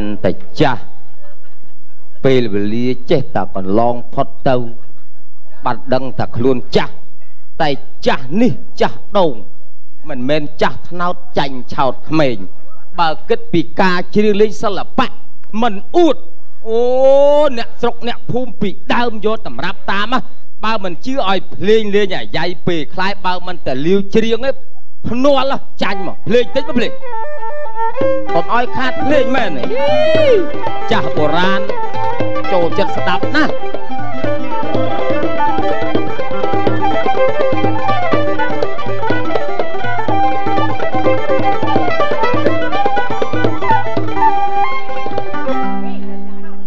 កាន់តែចាស់ពេលវេលាចេះតែកន្លងផុតទៅបាត់ដឹងតែខ្លួនចាស់តែចាស់នេះចាស់ដូងមិនមែនចាស់ថ្នោតចាញ់ឆោតក្មេងបើគិតពីការជ្រៀងលេងសិល្បៈមិនអួតអូអ្នកស្រុកអ្នកភូមិពីដើមយកតម្រាប់តាមបើមិនជឿឲ្យភ្លេងលេងអាយ៉ៃពេលខ្លាយបើមិនតែលាវជ្រៀងឯងភ្នាល់ចាញ់មកភ្លេងតិចមកភ្លេងកុំឲ្យខាតភ្លេងមែនទេចាស់បុរាណចូលចិត្តស្ដាប់ណា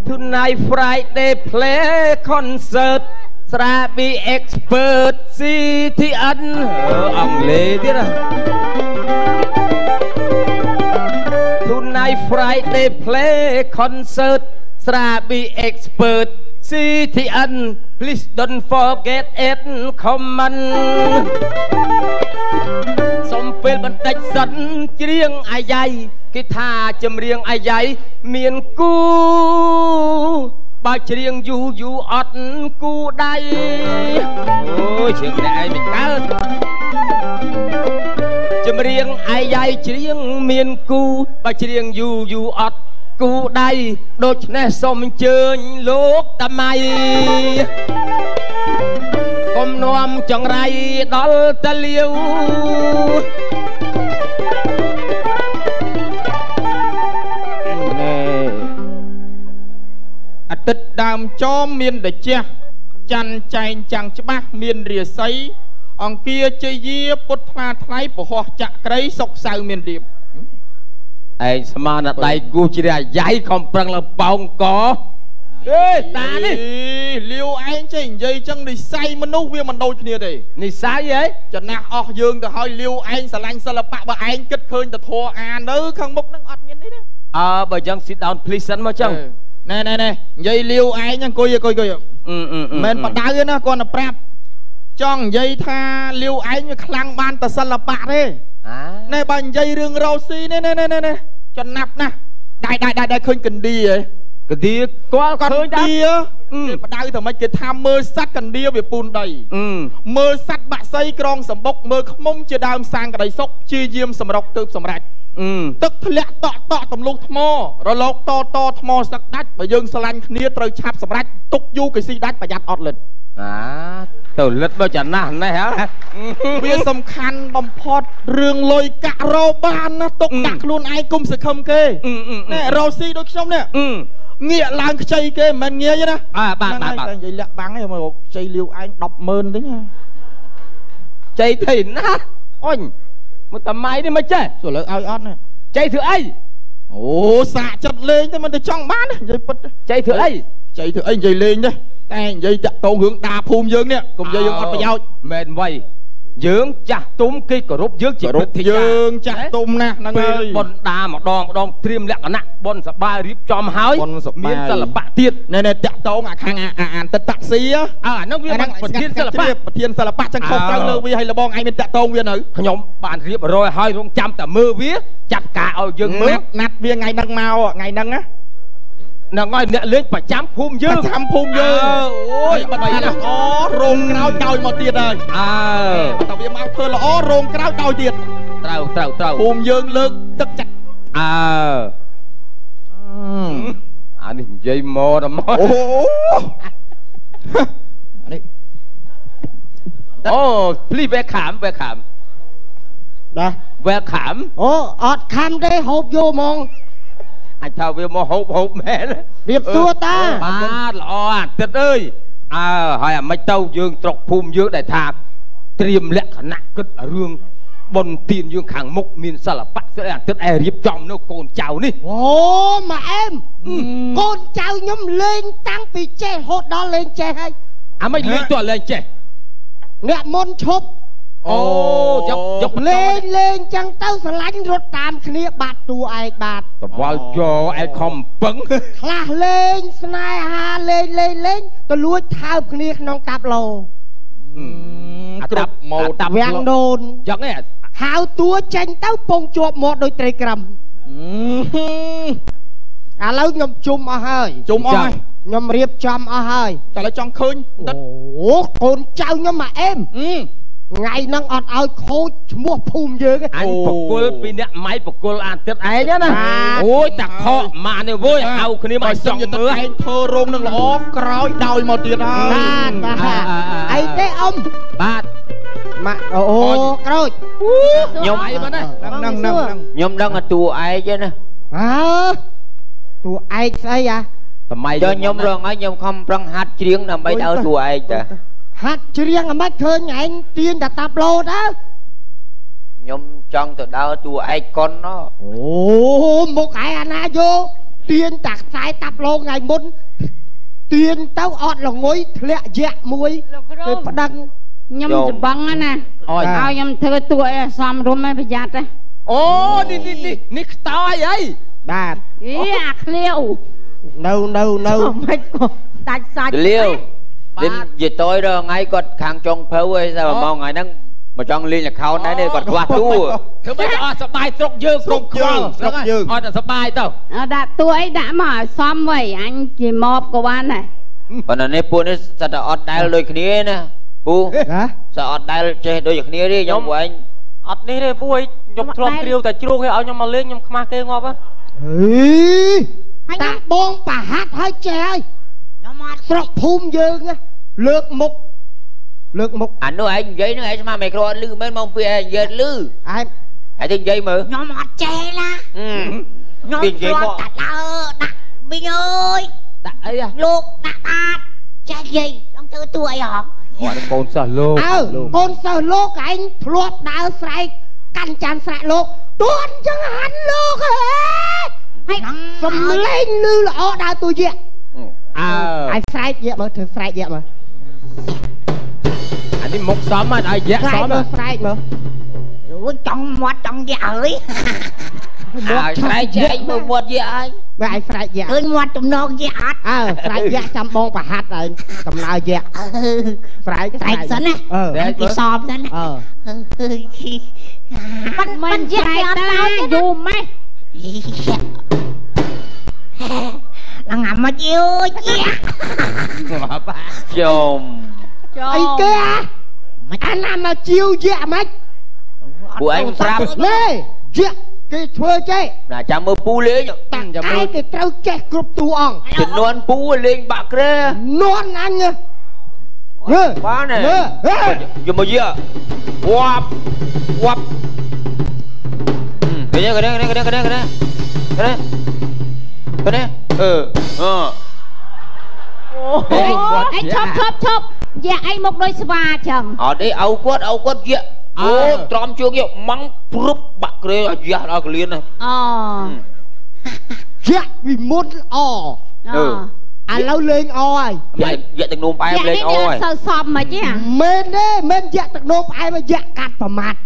Tonight Friday play concert ស្រាប៊ី expert CTN អង់គ្លេសទៀតណា Tonight Friday play concert ស្រាប៊ី expert CTN please don't forget it comment សុំពេលបន្តិចសិនច្រៀងអាយ៉ៃគេថាចម្រៀងអាយ៉ៃមានគូបើច្រៀងយូរអត់គូដៃអូយច្រៀងអ្នកឯងមិនកើតចម្រៀងអាយ៉ៃច្រៀងមានគូបើច្រៀងយូរអត់គូដៃដូច្នេះសូមអញ្ជើញលោកតាម៉ៃកុំនាំចង្រៃដល់តាលាវអាទិត្យដើមចោមមានតជះច័ន្ទចែងចាំងច្បាស់មានរាសីអង្គាជយាពុតថ្លាថ្លៃពហោះចក្រីសុកសៅមានរៀបឯងស្មានដៃគូជ្រះយ៉ៃខំប្រឹងលើប៉ោងកអេតានេះលាវឯងចេះនិយាយចឹងនិស័យមនុស្សវាមិនដូចគ្នាទេនិស័យហ៎ចំណាស់អស់យើងទៅឲ្យលាវឯងស្រឡាញ់សិល្បៈបើឯងគិតឃើញទៅធัวអានៅខាងមុខនឹងអត់មាននេះទេបើចឹង sit down please សិនមកចឹងណែនិយាយលាវឯងអង្គុយមិនបដៅទេណាគាត់ទៅប្រាប់ចង់និយាយថាលាវឯងវាខ្លាំងបានតែសិល្បៈទេណែបើនិយាយរឿងរ៉ូស៊ីនេះចំណាប់ណាស់ដៃឃើញកណ្ឌីហ៎កណ្ឌីគាត់ឃើញដែរបដៅតែមិនគេថាមើលសัตว์កណ្ឌីវាពូនដីមើលសัตว์បាក់សីក្រងសម្បុកមើលខ្មុំជាដើមសាងក្តីសុខជាយាមសម្រុកទើបសម្រេចទឹកធ្លាក់តក់ទម្លុះថ្មរលកតថ្មសឹកដាច់បើយើងស្រឡាញ់គ្នាត្រូវឆាប់សម្រេចទុកយូរគេស៊ីដាច់ប្រយ័ត្នអត់លិតទៅលិតបើចាណាស់នេះហ៎វាសំខាន់បំផុតរឿងលុយកាក់រោបានណាទុកដាក់ខ្លួនឯងគុំសង្ឃឹមគេណែរោស៊ីដូចខ្ញុំនេះងាកឡើងខ្ចីគេមិនងាយទេណាបាទតែនិយាយលាក់បាំងឯងមកខ្ចីលាវឯង 100000 ទេណាខ្ចីទៅណាអញមកតាម៉ៃនេះមិនចេះចូលលើឲ្យអត់ណាចៃធ្វើអីអូសាកចិត្តលេងតែមិនទៅចង់បាននិយាយពិតចៃធ្វើអីនិយាយលេងទេតែនិយាយតាក់តងរឿងដាភូមិយើងនេះកុំនិយាយយើងអត់ប្រយោជន៍មែនវៃយើងចាស់ទុំគេគោរពយើងជាព្រឹទ្ធាចារ្យយើងចាស់ទុំណាស់ហ្នឹងហើយប៉ុនដាម្ដងត្រៀមលក្ខណៈប៉ុនសបាយរៀបចំហើយមានសិល្បៈទៀតណែតាក់តងអាខាងអានទឹកតាក់ស៊ីអាហ្នឹងវាប្រធានសិល្បៈចឹងខុសត្រូវលើវាឲ្យលបងឯងមានតាក់តងវានៅខ្ញុំបានរៀបរយឲ្យរងចាំតែមើលវាចាត់ការឲ្យយើងមើលណាត់វាថ្ងៃហ្នឹងមកថ្ងៃហ្នឹងណានឹងឲ្យអ្នកលេងប្រចាំភូមិយើងអូយបាត់ហើយល្អរោងក្រោយដោយមកទៀតហើយតែវាមកធ្វើល្អរោងក្រោយដោយទៀតត្រូវភូមិយើងលើកទឹកចិត្តអានេះនិយាយមកដល់មកអូ please welcome ណា welcome អូអត់ខំទេហូបយកហ្មងអាចថាវាមកហូបមែនរៀបសួរតាបាទល្អអាទិត្យអើយហើយអាមិនទៅយើងស្រុកភូមិយើងដែលថាត្រៀមលក្ខណៈគិតរឿងបុណ្យទានយើងខាងមុខមានសិល្បៈស្អីអាទិត្យឯរៀបចំនៅកូនចៅនេះអូម៉ែអែមកូនចៅខ្ញុំលេងតាំងពីចេះរហូតដល់លេងចេះហើយអាមិនលេងទោះលេងចេះអ្នកមុនឈប់អូយកលេងចឹងទៅស្រឡាញ់រត់តាមគ្នាបាត់តួឯកបាត់តវល់យកឯខំពឹងខ្លះលេងស្នេហាលេងទៅលួចថើបគ្នាក្នុងតាប់ឡូគ្រប់ម៉ូតតាវាំងដូនចឹងឯងហៅតួចេញទៅពងជាប់មាត់ដោយត្រីក្រឹម ឥឡូវខ្ញុំជុំអស់ហើយជុំអស់ហើយខ្ញុំរៀបចំអស់ហើយតែឥឡូវចង់ឃើញអូកូនចៅខ្ញុំមកអេមថ្ងៃហ្នឹងអត់ឲ្យខូចឈ្មោះភូមិយើងអញបកុលពីអ្នកម៉ៃបកុលអាទិត្យឯងណាអូយតាខកម៉ានេះវើយហៅគ្នាមកចង់មើលឯងធ្វើរោងនឹងល្អក្រោយដោយមកទៀតហើយបាទអីទេអ៊ំបាទម៉ាក់អូក្រូចខ្ញុំអីមកណាហ្នឹងខ្ញុំដឹងថាតួឯងទេណាតួឯងស្អីសម័យខ្ញុំរងហើយខ្ញុំខំប្រឹងហាត់ច្រៀងដើម្បីឲ្យតួឯងតាហាត់ច្រៀងអាម៉េចឃើញឯងទៀនតែតាប់ឡូតខ្ញុំចង់ទៅដើរតួឯងកុនអូមុខឯងអាណាយកទៀនតាខ្សែតាប់ឡូថ្ងៃមុនទៀនទៅអត់ល្ងុយធ្លាក់យៈមួយទៅប្តឹងខ្ញុំច្បងណាឲ្យខ្ញុំធ្វើតួឯងសំរុំឲ្យប្រយ័ត្នណាអូនេះខ្តោយអីបាទអាឃ្លាវនៅមិនក៏ដាច់សាច់លាវនិយាយតយដល់ថ្ងៃគាត់ខាងចុងភៅឯងតែមកថ្ងៃហ្នឹងមកចង់លេងល្ខោនដែរគាត់ខ្វះតួធ្វើមិនអត់សបាយស្រុកយើងគ្រប់ខ្វល់ស្រុកយើងអត់តែសបាយទៅដាក់តួអីដាក់មកឲ្យសមវៃអញជាមកក៏បានដែរប៉ុន្តែនេះពួកនេះសិតតែអត់ដែលដូចគ្នាណាពូសិតអត់ដែលចេះដូចគ្នាទេខ្ញុំពួកឯងអត់នេះទេពូអីខ្ញុំធ្លាប់គ្រាវតែជ្រូកឲ្យខ្ញុំមកលេងខ្ញុំខ្មាស់គេងាប់ហីតាបងប្រហាត់ឲ្យចេះហើយខ្ញុំអត់ស្រុកភូមិយើងលើកមុខអានោះឯងនិយាយនឹងឯងស្មានមិនគ្រាន់លឺមែនមកពីឯងនិយាយលឺឯងទៅនិយាយមើលខ្ញុំអត់ចេះណាខ្ញុំគ្រាន់តែដើរដាក់មីងអើយដាក់អីលោកដាក់បាតចេះនិយាយต้องធ្វើតួអីហ៎គាត់កូនសិស្សលោកកូនសិស្សលោកឯងធ្លាប់ដើរស្រែកកាន់ចានស្រែកលោកទួនចឹងហាន់លោកហើយសំលេងលឺល្អដើរតួយៈឯស្រែកយៈមើលធ្វើស្រែកយៈមើលអានេះមុខសមអត់ឲ្យយៈសមស្រែកមើលអូចង់មាត់ចង់យៈអើយឲ្យស្រែកចែកមើលមាត់យៈហើយបើឯស្រែកយៈឃើញមាត់ចំណងយៈអត់ស្រែកយៈចាំបងប្រហាត់ឯងដំណើរយៈស្រែកសិនណាគេសອບសិនមិនយៈអត់ដល់យូរម៉េះឡើងអាមកយូរយៈចំអីគេអាណាមកជីវយៈម៉េចពួកឯងប្រាប់លេយៈគេធ្វើចេះណាចាំមើលពូលេងតាំងចាំមើលគេត្រូវចេះគ្រប់តួអង្គចំនួនពូលេងបាក់ក្រែនួនអញបានទេយកមកយៈវ៉ាប់កណែកណែឈប់យកអីមកដូចស្វាចឹងអត់ទេអោគាត់យកអូត្រមជើងយកម៉ង់ព្រឹបបាក់ក្រែឲ្យយ៉ាស់ដល់កលៀនណាយកពីមុនល្អឥឡូវលេងអហើយយកទឹកនោមផ្អែមលេងអហើយសើសមមិនទេមែនទេមិនយកទឹកនោមផ្អែមយកកាត់ប្រមាត់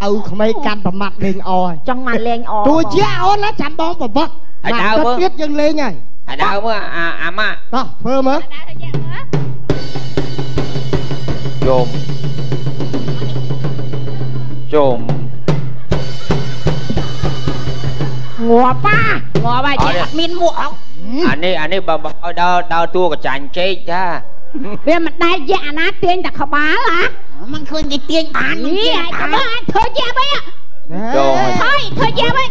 អូក្មេងកាត់ប្រមាត់លេងអហើយចង់មកលេងអតួជាអូនណាចាំបងប្រវត្តិហើយដើរមើលទៀតយើងលេងហើយហើយដើរមើលអាម៉ាក់តោះធ្វើមើលជុំងាប់ហើយអត់មានមួកអានេះបើឲ្យដើរតួកចាញ់ចេកថាវាមិនដែលយៈអាណាទាញតែក្បាលមិនឃើញគេទាញបាននេះឯងក្បាលអញធ្វើយៈវិញហើយធ្វើយៈវិញ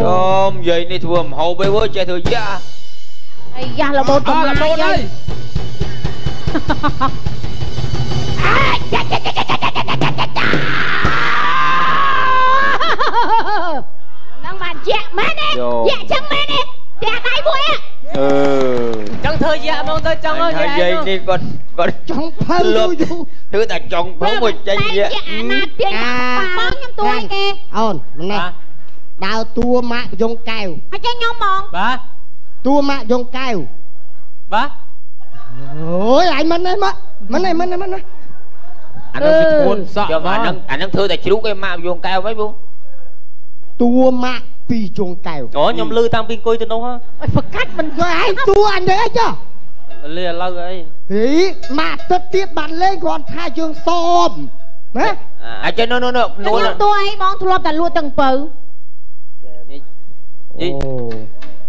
ចំយាយនេះធ្វើមហោបឯវើចេះធ្វើយៈអីយ៉ាស់លបូតលបូតហើយនឹងបានយៈមែនទេយៈចឹងមែនទេតែដៃមួយចឹងធ្វើយៈហ្មងទៅចឹងយាយនេះគាត់ចង់ភៅយូរធ្វើតែចង់ភៅមួយចេញយៈអាណាទាញបងខ្ញុំទួយគេអូនម្នេះដើរតួម៉ាក់យងកែវហើយចេះខ្ញុំហ្មងបាទតួម៉ាក់យងកែវបាទអូយអញមិនណាមិនអានោះពីខ្លួនសក់អានឹងធ្វើតែជ្រូកឯម៉ាក់យងកែវវិញពូតួម៉ាក់ពីយងកែវអូខ្ញុំលឺតាំងពីអង្គុយទៅនោះហើយប្រកាច់មិនយកឯងតួអញទៅអីចុះលឺឥឡូវអីហីម៉ាក់ទឹកទៀតបានលេងគ្រាន់ថាយើងសម ណាអាចនោះតួអីបងធ្លាប់តែលក់ទាំងពៅ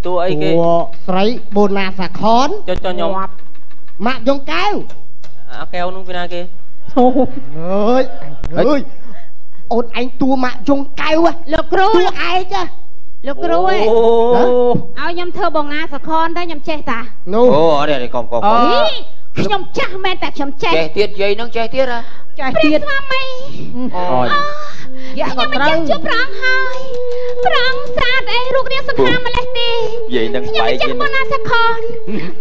តួអីគេស្រីបូណាសាខនចុះខ្ញុំម៉ាក់យងកែវអាកែវនោះពីណាគេអើយអូនឯងតួម៉ាក់យងកែវលោកគ្រូតួឯងចាលោកគ្រូឯងឲ្យខ្ញុំធ្វើបងណាសខនទៅខ្ញុំចេះតានោះអូអត់ទេកុំខ្ញុំចាស់មែនតែខ្ញុំចេះទៀតយាយនឹងចេះទៀតហ៎ចេះទៀតស្វាមីអូយយ៉ាក៏ត្រូវជួបប្រងហើយប្រងស្រាតអីរូបរាងសង្ហាម្លេះទេយាយនឹងបែកខ្ញុំបងណាសខន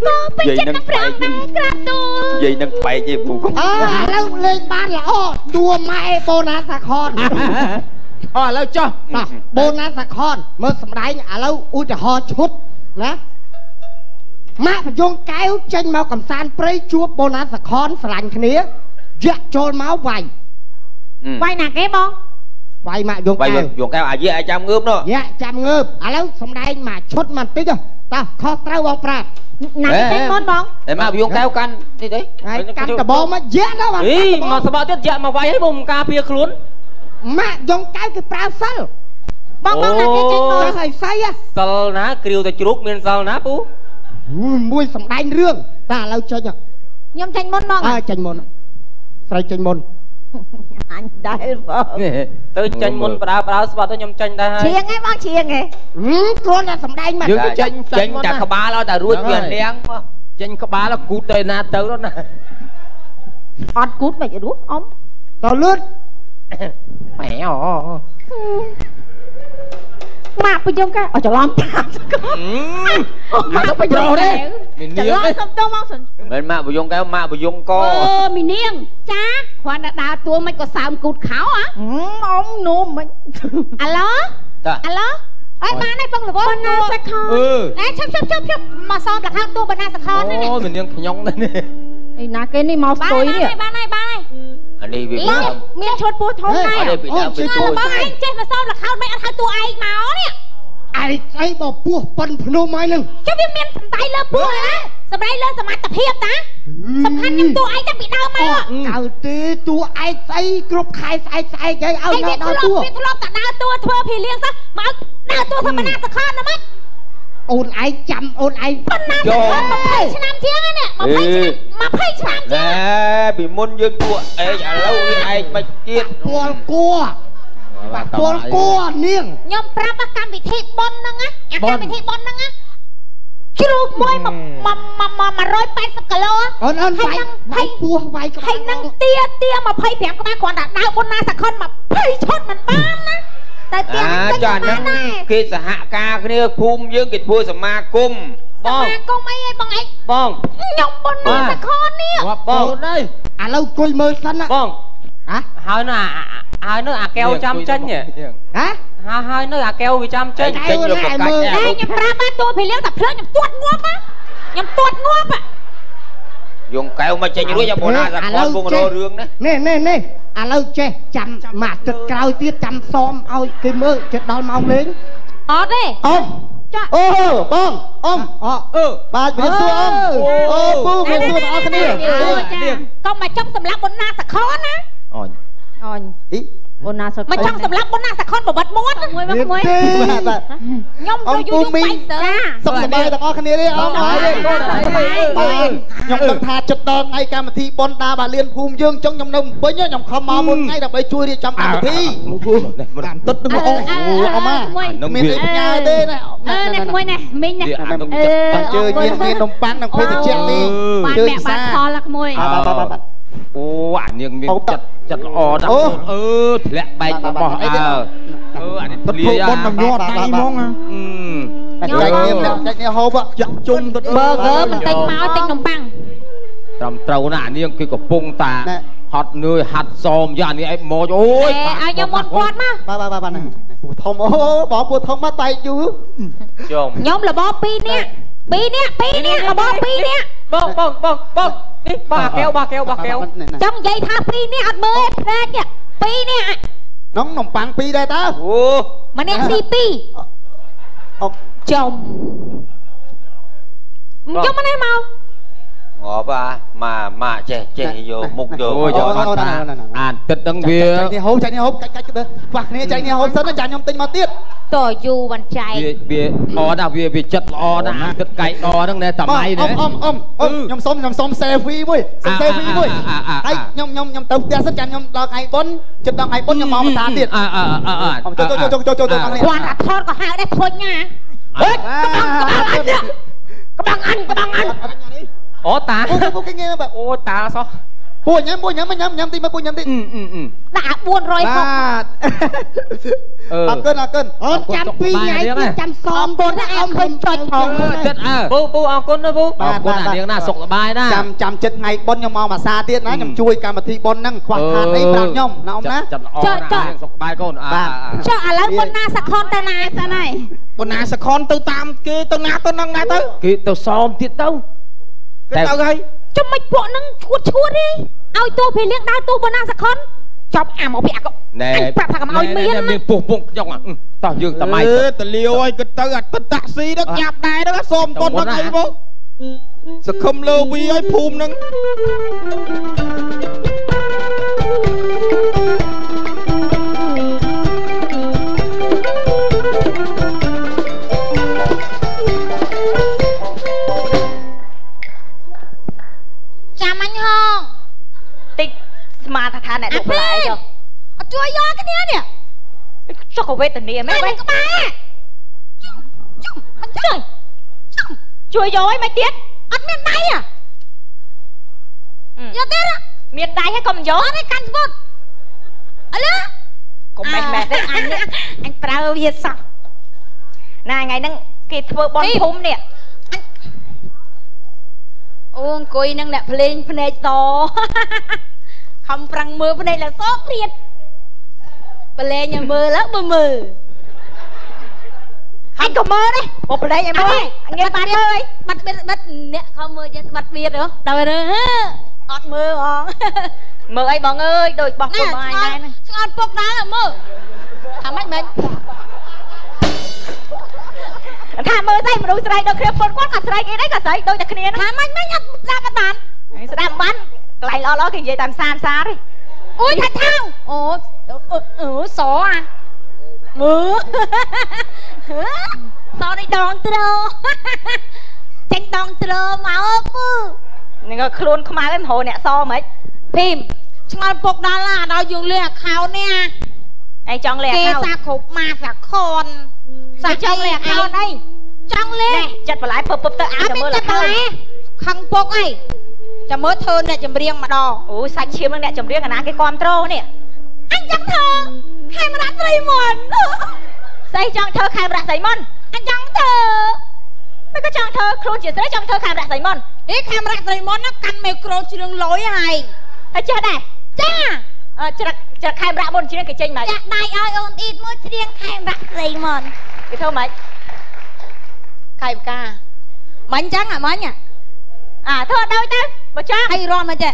ក៏ពេញចិត្តនឹងប្រងដែរក្រាបទូលយាយនឹងបែកទេពូឥឡូវលេងបានល្អតួម៉ែបងណាសខនឥឡូវចុះបូណាសាខនមើលសម្ដែងឥឡូវឧទាហរណ៍ឈុតណាម៉ាក់យងកែវចេញមកកំសាន្តព្រៃជួបបូណាសាខនស្រឡាញ់គ្នាយាក់ចូលមកវាយណាគេបងវាយម៉ាក់យងកែវអាយាក់ចាំងើបនោះយាក់ចាំងើបឥឡូវសម្ដែងមកឈុតមកបន្តិចតោះខុសត្រូវបងប្រាប់ណាគេមុនបងតែម៉ាក់យងកែវកាន់នេះទេកាន់ដបងមកយាក់ទៅមកសបកទៀតយាក់មកវាយឲ្យបងការពារខ្លួនម៉ាក់យងកែវគេប្រើសិលបងណាគេចេញមកស្អីសិលណាគ្រាវតែជ្រូកមានសិលណាពូមួយសម្ដែងរឿងតែឥឡូវចេញខ្ញុំចេញមុនមកចេញមុនស្រីចេញមុនអញដែលបងទៅចេញមុនប្រើស្បាត់ទៅខ្ញុំចេញដែរហើយឈៀងឯងបងឈៀងឯងគ្រាន់តែសម្ដែងមកយើងចេញតែក្បាលឲ្យតែរួចវានាងចេញក្បាលគូតទៅណាទៅណាអត់គូតមិនរស់អ៊ំតលឿនម៉ែម៉ាក់បញ្យងកែច្រឡំប្រាប់ម៉ាក់បញ្យងទេមីនាងសុំតមកសិនមិនម៉ាក់បញ្យងកែម៉ាក់បញ្យងកមីនាងចាគ្រាន់តែដើរតួមិនក៏សើមគូតខោហ៎អ៊ំនោះមិនអាឡូអើបានហើយបងលវបណ្ណាសខនណែឈប់មកសមលខោតួបណ្ណាសខននេះអូមីនាងខ្ញុំនេះឯណាគេនេះមកស្ទួយនេះបានហើយអានេះវាមានឈុតពោះធំដែរបងឯងចេះមកសមលខោតមិនអត់ហៅតួឯងមកនេះឯងស្អីបពោះប៉ុនភ្នំហើយនឹងចុះវាមានសម្ដែងលើពោះណាសម្ដែងលើសមត្ថភាពតាសំខាន់ខ្ញុំតួឯងតាំងពីដើមមកកើតទេតួឯងស្អីគ្រប់ខែស្អែកហើយឲ្យនៅដល់តួវាធ្លាប់តែដើរតួធ្វើភីលៀងសោះមកដើរតួធ្វើបណ្ណាសខនណាមកអូនឯងចាំអូនឯងបណ្ណាសខន20ឆ្នាំជាងនេះ20ឆ្នាំជាងពីមុនយើងតួឯងឥឡូវនេះឯងមិនទៀតពលគួនាងខ្ញុំប្រាប់កម្មវិធីប៉ុនហ្នឹងណាកម្មវិធីប៉ុនហ្នឹងណាជ្រូកមួយ180គីឡូអូនវាយពោះវាយក្បាលហើយនឹងទា25ក្បាលគ្រាន់តែដើរបនណាសខន20ឈុតមិនបានណាតែទាចាហ្នឹងគេសហការគ្នាភូមិយើងគេធ្វើសមាគមបងអីបងឯងបងខ្ញុំបនណាសខននេះបងអើយឥឡូវអង្គុយមើលសិនណាបងហើយនៅអាកែវចាំចេញហ៎ហើយនៅអាកែវវាចាំចេញយកប្រកាច់ខ្ញុំប្រាប់បានតួភីលៀងតែភ្លើងខ្ញុំទាត់ងាប់ខ្ញុំទាត់ងាប់យងកែវមកចេញរួចបូណាសាខនវងររឿងនេះឥឡូវចេះចាំមកទឹកក្រោយទៀតចាំសមឲ្យគេមើលចិត្តដល់ម៉ោងលេងអត់ទេអ៊ំអូបងអ៊ំបាទជំរាបសួរអ៊ំអូពូជំរាបសួរបងប្អូនគ្នាកុំមកចង់សម្លាប់បនណាសខនណាអូនអីបនណាសខនមកចង់សម្លាប់បនណាសខនបបិទមាត់មួយខ្ញុំទៅយូរទៅសុខសប្បាយទាំងអស់គ្នាទេអ៊ំខ្ញុំដឹងថាចិត្តដល់ថ្ងៃកម្មវិធីបនដាបាលៀនភូមិយើងចង់ខ្ញុំនៅពេញខ្ញុំខំមកមុនថ្ងៃដើម្បីជួយរៀបចំកម្មវិធីតាមទឹកនឹងអូអ៊ំមានអីបញ្ញាទេណានេះមួយនេះមីងនេះជើញមាននំប៉័ងនិងភេសជ្ជៈនេះជើញសាផលក្មួយអូអានាងមានចិត្តល្អណាស់ធ្លាក់បែករបស់អានេះធ្លាយប៉ុនញ័រដៃហ្មងចាច់នេះហូបចាក់ជុំទៅប៊ឺហ្គឺបន្តិចមកតិចនំប៉័ងត្រឹមត្រូវណាអានាងគឺកំពុងតាហត់នឿយហាត់សមយ៉ាងនេះឯងមកអូយឲ្យខ្ញុំមុនគាត់មកបាទពូធំអូបងពូធំមកបែកយូរខ្ញុំលប2នាក់លប2នាក់បងនេះបាកែវចង់និយាយថា2នាក់អត់មើលទេភ្នែកនេះ2នាក់នំប៉័ង2ដែរតើអូម្នាក់ស៊ី2ចំមកនេះមក ngõ ba mà che vô mục vô tịch đằng bia chạy đi hốp cách được quạt này chạy đi hốp sớm nó chạy nhom tinh mà tiết tỏi dù bàn chạy bia o nào bia chật o đó tịch cày o đằng này tầm này đấy nhom xôm xe phi vui xe phi vui ấy nhom tàu tia sắt chạy nhom đo ngày bốn chật đo ngày bốn nhom máu mà tiết cho quan là thon có hai đấy thôi nha các bạn ăn ó ta cái nghe bạn ô ta sao buồn nhắm tim buồn nhắm tim đã buồn rồi không ăn cân chăm pi ngày chăm xóm buồn đó em hơi cho thòng bu ăn cân đó bu là tiếng nào sọc là bài đó chăm chật ngày bon nhom mà xa tiết ná nhom chui cả mà thi bon năng khoan hạt ấy bạc nhom nào ông ná cho sọc bài con cho lấy con na sạc con ta na sao này con na sạc con từ tam kia từ na từ năng na tới kia từ xóm tiết đâu cái tao gây cho mấy bộ năng chua đi ao tôi phải liên đai tôi bên na sạc con chọc một bẹt cậu nè bạc thằng ao miên miên bụng trong tao dương tao mai tao liều ơi cái tao gạt tất taxi đó nhạp đài đó xôm con nó ấy bố sẽ không lơ vi ấy phùm nâng chăm anh không tích mà thà này đụng lại cho chui vô cái này nè sao cậu về tình niệm mấy cái ba trời chui vô ấy mấy tiết ăn miền Tây à vô tiết á miền Tây hay còn gió đấy canh vốn alo còn mẹ đấy anh prao việt sao này ngày nâng kịp vừa bon phum nè ôi cùi nâng nè lên phần này to không răng mưa phần này là sốt liệt phần này nhà mưa lắm mưa anh có mơ đấy một phần đây nhà mơ anh nghe bạn ơi bắt nè không mưa bắt biệt nữa đâu rồi ọt mưa mưa ấy bọn ơi đôi bọc của ai này chứ ăn bốc đá là mưa thằng mắt mình thà mơ say mà đôi say đôi kia phun quát cả say cái đấy cả say đôi ta kia nó thà mắt nhặt ra cái bàn sẽ làm bắn lại lo cái gì làm xa đi ui thật thao xó à mưa sao đi đòn trơ tranh đòn trơ mà ư nhưng luôn không ai lên hồ nè so mấy phim chúng ăn bột đá là đau dùng lẹ khao nè anh chọn lẹ khao sa khục mà sa khôn sa chọn lẹ khao đây chọn lẹ chặt vào lại bập tới áo cho mưa là khao khăn bột ấy cho mớ thơ nè chấm riêng mà đò ủa sạch chiếm nè chấm riêng cái con trâu nè anh chẳng thơ khai mà đã dây mòn xây chọn thơ khai mà đã dây mòn anh chẳng thơ mấy cái chọn thơ kêu chỉ sẽ chọn thơ khai mà đã dây mòn ý khai mà đã dây mòn nó căn micro chỉ đường lối này ai chưa đây cha chặt khai mà đã bồn chỉ cái chân mà đại ơi ôn ít mới riêng khai mà đã dây mòn cái thơ mấy khai ca mấy trắng à mấy nhỉ thơ đâu ta bà cha hay ron mà chị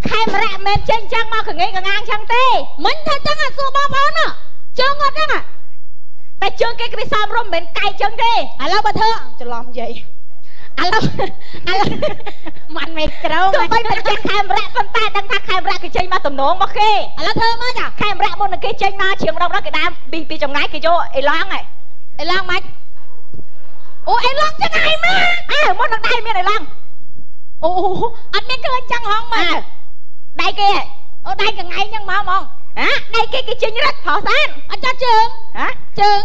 khai mà rạ mệt chân chăng mau khởi nghĩ cả ngang chăng tê mình thật chăng à xua bao bón à chưa ngọt chăng à ta chưa cái xăm rôm bên cay chân tê alo bà thơ cho làm gì alo mạnh mệt đâu mà phải mình chân khai mà rạ phân ta đang thắc khai mà rạ cái chân mà tầm nón mà khê alo thơ mà nhở khai mà rạ một cái chân mà chiều đâu đó cái đam bị trong ngái cái chỗ ấy loang này ấy loang mày ủa ấy loang chứ ai mà muốn đằng đây miền này loang ủa anh biết cái anh chăng không mà đây kia ở đây càng ngày nhưng mà mong hả đây cái chuyện rất thọ san anh cho trường hả trường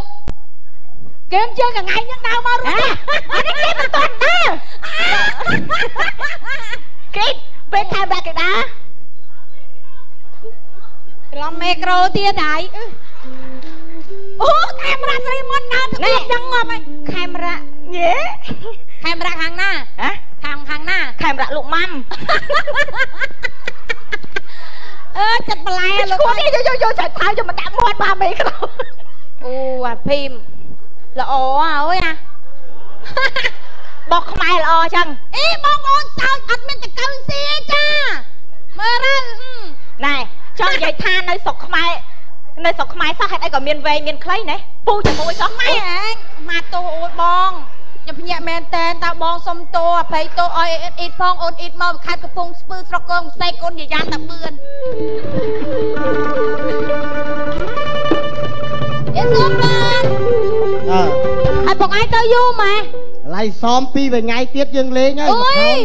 kiếm chưa càng ngày nhưng đâu mà rồi anh đi kiếm một tuần đó cái bên tham gia cái đó làm micro tia đại camera Simon nào thực hiện chẳng ngon mày camera nhé camera hàng na hả hàng na camera lục mâm chặt bà lai luôn vô chạy thao cho mình đã mua ba mì cái đâu phim là ồ ơi à bọc không ai là ồ chăng ý bọc ôn sao anh mìnhจะ câu xe cha mơ ra này cho vậy tha nơi sọc không ai nơi sọc không ai sao hết ai còn miền về miền Clay này pu cho mũi sọc mày mà tôi ôi bon ខ្ញុំភ្ញាក់មែនតែនតើបងសុំតោអភ័យតោឲ្យអ៊ីតផងអូនអ៊ីតមកខេត្តកំពង់ស្ពឺស្រុកកងផ្សេងកូនយាយ៉ាតាបឿនអ៊ីតសុំបានហើយបងឯងទៅយូរម៉ែឡៃសំពីថ្ងៃទៀតយើងលេងហើយអូយ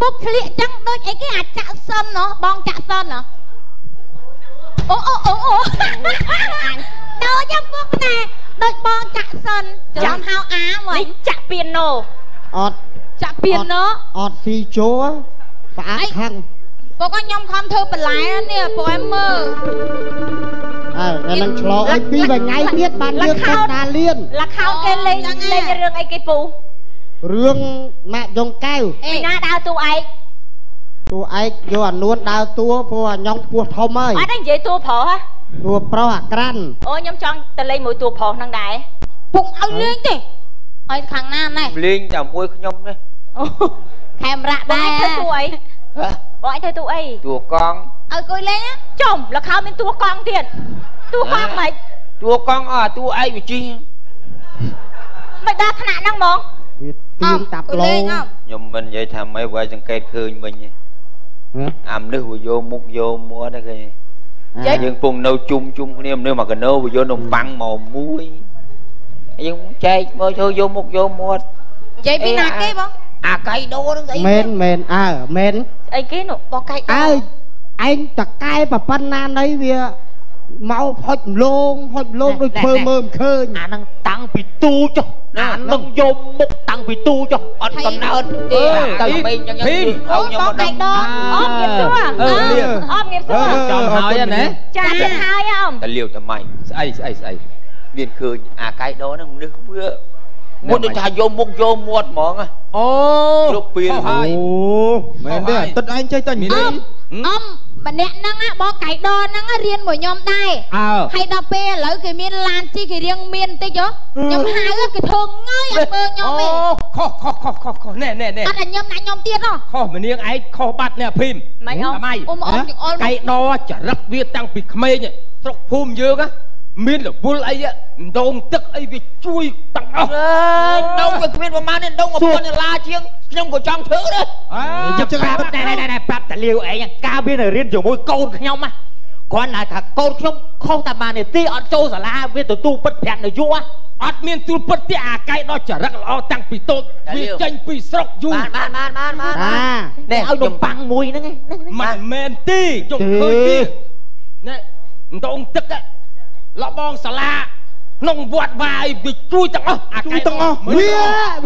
ពុកធ្លាក់ចឹងដូចអីគេអាចចាក់សិនណោះបងចាក់សិនណោះអូដូចចាំពុកណែដូចបងចាក់សិនចាំហៅអាមកចាក់ពីណូអត់ចាក់ពីណូអត់ស៊ីជោស្អាតខាងពុកខ្ញុំខំធ្វើបន្លែនេះពុកឯងមើលថ្ងៃនឹងឆ្លោឲ្យពីថ្ងៃទៀតបានយើងទៅដាលៀនលខោគេលេងរឿងអីគេពូរឿងម៉ាក់យងកែវពីណាដើរតួឯកយកអានួនដើរតួព្រោះអាញ៉ុងពោះធំហើយអត់ទេនិយាយតួប្រុសហ៎តួប្រុសអាក្រាន់អូខ្ញុំចង់ទៅលេងមួយតួប្រុសហ្នឹងដែរពុកឲ្យលេងទេឲ្យខាងណាណែលេងតែមួយខ្ញុំនេះអូខេមរៈដែរធ្វើតួអីបងឯងធ្វើតួអីតួកង់ឲ្យគួយលេងចំលខោមានតួកង់ទៀតតួកង់មិនតួកង់អើតួឯកវិជីមិនដល់ថ្នាក់ហ្នឹងហ្មងទៀងតាប់ឡូខ្ញុំមិននិយាយថាម៉េចបើសង្កេតឃើញវិញអាមនុស្សវាយកមុខយកមាត់ហ្នឹងឃើញយើងពងនៅជុំគ្នាមនុស្សមកកណោវាយកនំប៉័ងមកមួយយើងចែកមើលចូលយកមុខយកមាត់និយាយពីណាគេបងអាកៃដូហ្នឹងស្អីមែនមែនអីគេនោះបងកៃដូឯងតកែប៉ុណ្ណានៃវាមកហុចលោងដូចធ្វើមើលមិនឃើញអាហ្នឹងតាំងពីទូចុះអាហ្នឹងយកមុខតាំងពីទូចុះអត់កំណើតទេទៅក្មេងចឹងខ្ញុំមកដល់អមnghiệpសួរអមnghiệpសួរចំហើយណាចាទៀតហើយអមតលាវតែម៉េចស្អីមានឃើញអាកៃដោហ្នឹងមនុស្សវាមុនដូចថាយកមុខយកមាត់ហ្មងអូគ្រប់ពេលហើយមែនទេទឹកឯងចេះតែនិយាយអមម្នាក់ហ្នឹងបងកៃដនហ្នឹងរៀនមួយខ្ញុំដែរហើយដល់ពេលឥឡូវគេមានឡានជិះគេរៀងមានបន្តិចខ្ញុំហៅគេធ្វើងាយអត់មើលខ្ញុំទេខុសណែអត់ឲ្យខ្ញុំណាខ្ញុំទៀតខុសម្នាងឯងខុសបាត់នេះភីមមិនអត់កៃដចរិតវាតាំងពីក្មេងស្រុកភូមិយើងមានរវល់អីដងទឹកអីវាជួយទាំងអស់ដងវាគ្មានប្រមាណទេដង1000ដុល្លារជាងខ្ញុំក៏ចង់ធ្វើដែរខ្ញុំប្រាប់តាលាវឯងកាលវារៀនជាមួយកូនខ្ញុំគ្រាន់តែថាកូនខ្ញុំខុសតែបាននាទីអត់ចូលសាលាវាទទួលពិតប្រាក់នយោអត់មានទូលពិតទេអាកៃដល់ចរិតល្អតាំងពីតូចវាចេញពីស្រុកយូរបាននេះឲ្យនំប៉័ងមួយហ្នឹងមិនមែនទេចុងឃើញវានេះដងទឹកលបងសាលាក្នុងវត្តវាយវាជួយទាំងអស់អាកែទាំងអស់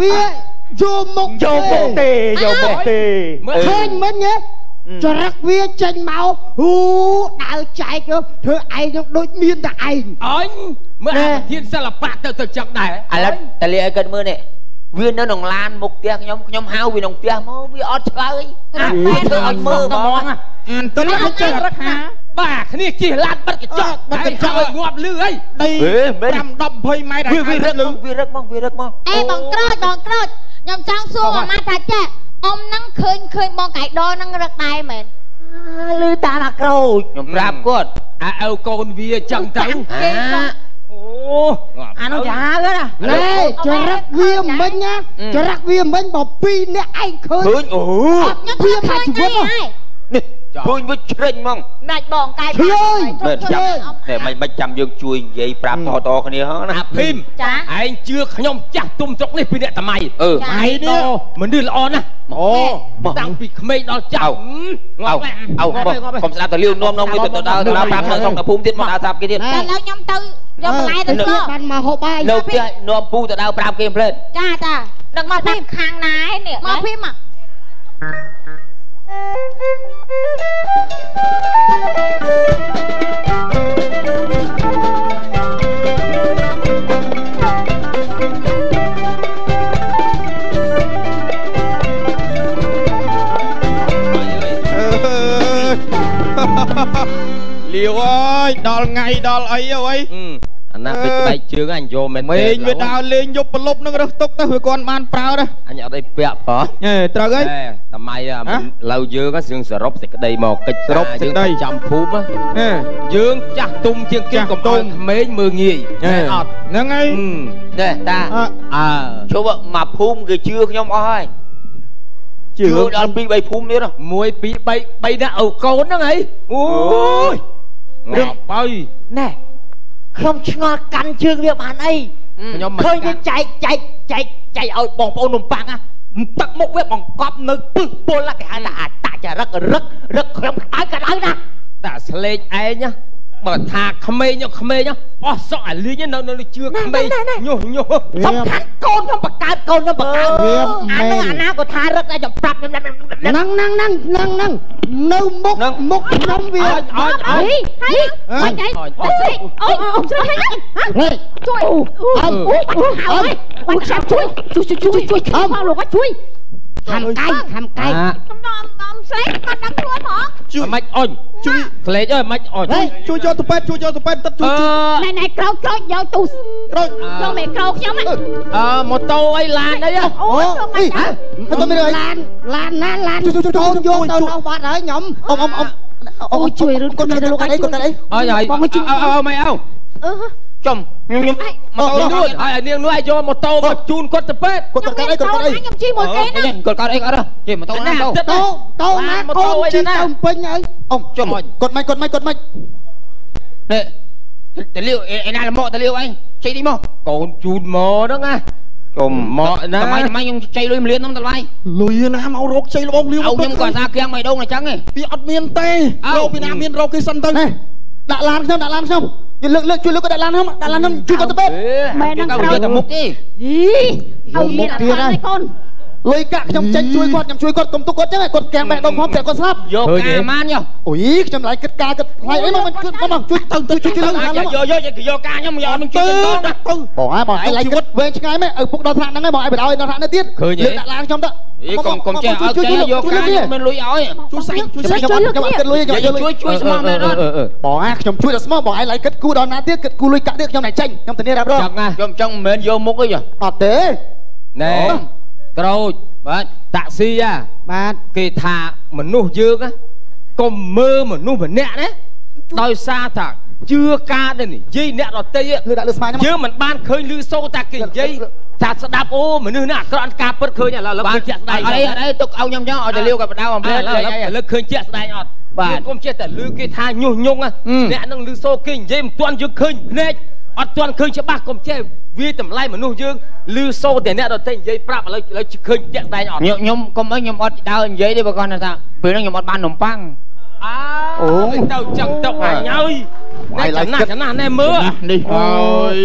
វាយកមកទេឃើញមិញហ៎ចរិតវាចេញមកដើរចែកធ្វើឯងនឹងដូចមានតែឯងអញមើលអាធានសិល្បៈទៅចឹងដែរឥឡូវតលាឲ្យគាត់មើលនេះវានៅក្នុងឡានមុខផ្ទះខ្ញុំហៅវាក្នុងផ្ទះមកវាអត់ឆ្លើយធ្វើឲ្យមើលហ្មងអានទៅមិនចេះរកថាបាទគ្នាជិះឡានបិទកញ្ចក់ឲ្យងាប់លឺអីដី5 10 20ម៉ែត្រវារឹកមកអេបងក្រូចខ្ញុំចង់សួរអាម៉ាថាចេះអ៊ំហ្នឹងឃើញបងកៃដហ្នឹងរឹកដែរមែនលឺតាមអាក្រូចខ្ញុំប្រាប់គាត់អើកូនវាចឹងទៅអូអានោះចាហឺណាណែចរិតវាមិញណាចរិតវាមិញបើ2នាក់ឯងឃើញអូខ្ញុំឃើញហើយនេះឃើញវាជ្រិញហ្មងណាច់បងកែឆ្លើយនេះមិនចាំយើងជួយនិយាយប្រាប់តគ្នាហ៎ណាភីមឯងជឿខ្ញុំចាស់ទុំស្រុកនេះពីអ្នកតម្លៃម៉ៃនេះមនុស្សល្អណាស់អូតាំងពីក្មេងដល់ចាស់កុំស្ដាប់តលាវនាំគេទៅដើរប្រាប់នៅស្រុកតាភូមិទៀតមកដើរស្ដាប់គេទៀតឥឡូវខ្ញុំទៅយកបន្លែទៅសោះបានមកហូបបាយនៅផ្ទះនាំពូទៅដើរប្រាប់គេផ្លេតចាដឹងមកពីខាងណានេះមកភីមលាវអើយដល់ថ្ងៃដល់អីអើយ អាណាពេកបែកជើងអញយកមែនទេមេងវាដើរលេងយកប្រឡប់នឹងរើសទុកទៅវាគាត់បានប្រើទេអញអត់ឲ្យពាក់ផងត្រូវហើយតម្លៃឡូវយើងរឿងសរុបសេចក្តីមកកិច្ចសរុបសេចក្តីចាំភូមិយើងចាស់ទុំជាងគេកំពុងក្មេងមើងងាយអត់ហ្នឹងហើយទេតាជុំមកភូមិគេជឿខ្ញុំអស់ហើយជឿដល់2 3ភូមិទៀត1 2 3នាក់អូកូនហ្នឹងហីអូយរឿងបើណែខ្ញុំឆ្ងល់កាន់ជើងវាបានអីខ្ញុំឃើញវាចែកឲ្យបងប្អូននំប៉័ងទឹកមុខវាបង្កប់នៅពឹសពលគេហៅថាអាចតាចរឹករឹកខ្ញុំក្តៅណាតាស្លេកឯងបើថាក្មេងអស់សក់អាលីងនៅជឿក្មេងញុះសំខាន់កូនខ្ញុំបង្កើតអាណាក៏ថារឹកដែរខ្ញុំប្រាប់ខ្ញុំហ្នឹងនៅមុខខ្ញុំវាអើយជួយបាច់ចាំជួយផងលោកជួយខំកាយខ្ញុំដំស្លេកគាត់ដឹងខ្លួនផងជួយមិនអុញជួយស្លេកអើយមិនអុញជួយយកទៅពេទ្យទឹកជួយណែក្រោកយកទូក្រោកយកមេក្រោកខ្ញុំម៉ូតូអីឡានអីអូអីទៅមានឡានណាឡានជួយយកទៅនោះបាត់ហើយខ្ញុំអូជួយរឹងគាត់ទៅលោកអីអើយបងជួយមិនអើចំខ្ញុំម៉ូតូនោះឲ្យនាងនោះឲ្យយកម៉ូតូមកជូនគាត់ទៅពេទ្យគាត់អីខ្ញុំជិះមួយគេណាគាត់អីអត់ជិះម៉ូតូណាតោណាកូនជិះទៅពេញហើយចំគាត់មិននេះតលាវឯណាលមកតលាវអីជិះទីមកកូនជូនមកហ្នឹងណាកុំមកណាថ្មីខ្ញុំចៃលុយ1លានហ្នឹងតម្លៃលុយណាមករកចៃលបងលាវខ្ញុំគាត់ថាគៀង3ដងអញ្ចឹងវាអត់មានទេរកពីណាមានរកគេសិនទៅដាក់ឡានខ្ញុំជួយលើកគាត់ដាក់ឡានខ្ញុំជួយគាត់ទៅពេទ្យមែនហ្នឹងក្រោយទៅមុខទេឲ្យមានអត់ហើយកូនលុយកាក់ខ្ញុំចេញជួយគាត់កុំទុកគាត់ចឹងគាត់កាំងបេះដូងខ្ញុំតែគាត់ស្លាប់យកការម៉ានយោអូយខ្ញុំឡាយគិតការគិតថ្លៃអីមកជួយលើកយកការខ្ញុំយកនឹងជួយទៅបងឯងឡាយគិតវែងឆ្ងាយមែនឪពុកដល់ថ្នាក់ហ្នឹងឯងបងឯងបដ ாய் ដល់ថ្នាក់នេះទៀតលើកដាក់ឡានខ្ញុំទៅកុំចេះឲ្យគេយកការខ្ញុំមានលុយឲ្យជួយសាច់ខ្ញុំអត់គិតលុយជួយស្មោះមែនអត់បងឯងខ្ញុំជួយដល់ស្មោះបងឯងឡាយគិតគូដល់ណាទៀតគិតគូលុយកាក់ទៀតខ្ញុំតែចេញខ្ញុំធានារ៉ាប់រងខ្ញុំចឹងមិនមែនយកមុខអីអត់ទេណែក្រូចបាទតាក់ស៊ីបាទគេថាមនុស្សយើងកុំមើលមនុស្សម្នាក់ណាដោយសារថាជឿការដែលនិយាយអ្នកដទៃគឺដាក់លើស្មាខ្ញុំយើងមិនបានឃើញឮសូរតែគេនិយាយថាស្ដាប់អូមនុស្សនេះអាក្រក់ការពិតឃើញឥឡូវឃើញជាក់ស្ដែងអីទុកឲ្យខ្ញុំចឹងឲ្យទៅលាវក៏បដៅអំពេលឥឡូវឃើញជាក់ស្ដែងអត់បាទកុំចេះតែឮគេថាញុះញង់អ្នកនឹងឮសូរគេនិយាយមិនទាន់យើងឃើញភ្នែកអត់ទាន់ឃើញច្បាស់កុំចេះវាតម្លៃមនុស្សយើងឮសូរតែអ្នកដទៃនិយាយប្រាប់ឥឡូវឃើញជាក់ស្ដែងអត់ខ្ញុំកុំអីខ្ញុំអត់ដើរនិយាយទេបើគាត់ថាពេលហ្នឹងខ្ញុំអត់បាននំប៉័ងអូទៅចឹងទៅអញហើយអ្នកចំណាស់ណែមើលនេះអើយ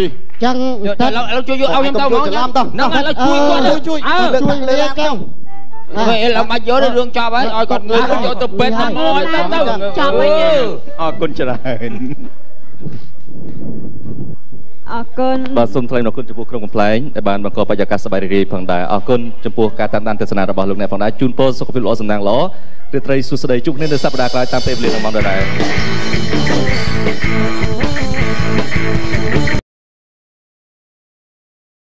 ចឹងទៅឥឡូវជួយយកឲ្យខ្ញុំទៅហ្មងហ្នឹងឥឡូវជួយគាត់ជួយលើកចឹងពេលឡើងបាច់យករឿងចប់ហើយឲ្យគាត់ងើយយកទៅពេទ្យទៅចាប់ហើយអរគុណច្រើនអរគុណបាទសូមថ្លែងអរគុណចំពោះក្រុមកំ pl ែងដែលបានបង្កបរិយាកាសសប្បាយរីករាយផងដែរអរគុណចំពោះការតាមដានទស្សនារបស់លោកអ្នកផងដែរជូនពរសុខភាពល្អសំណាងល្អរាត្រីសួស្តីជួបគ្នានៅសប្តាហ៍ក្រោយតាមពេលវេលានឹងម៉ោងដដែល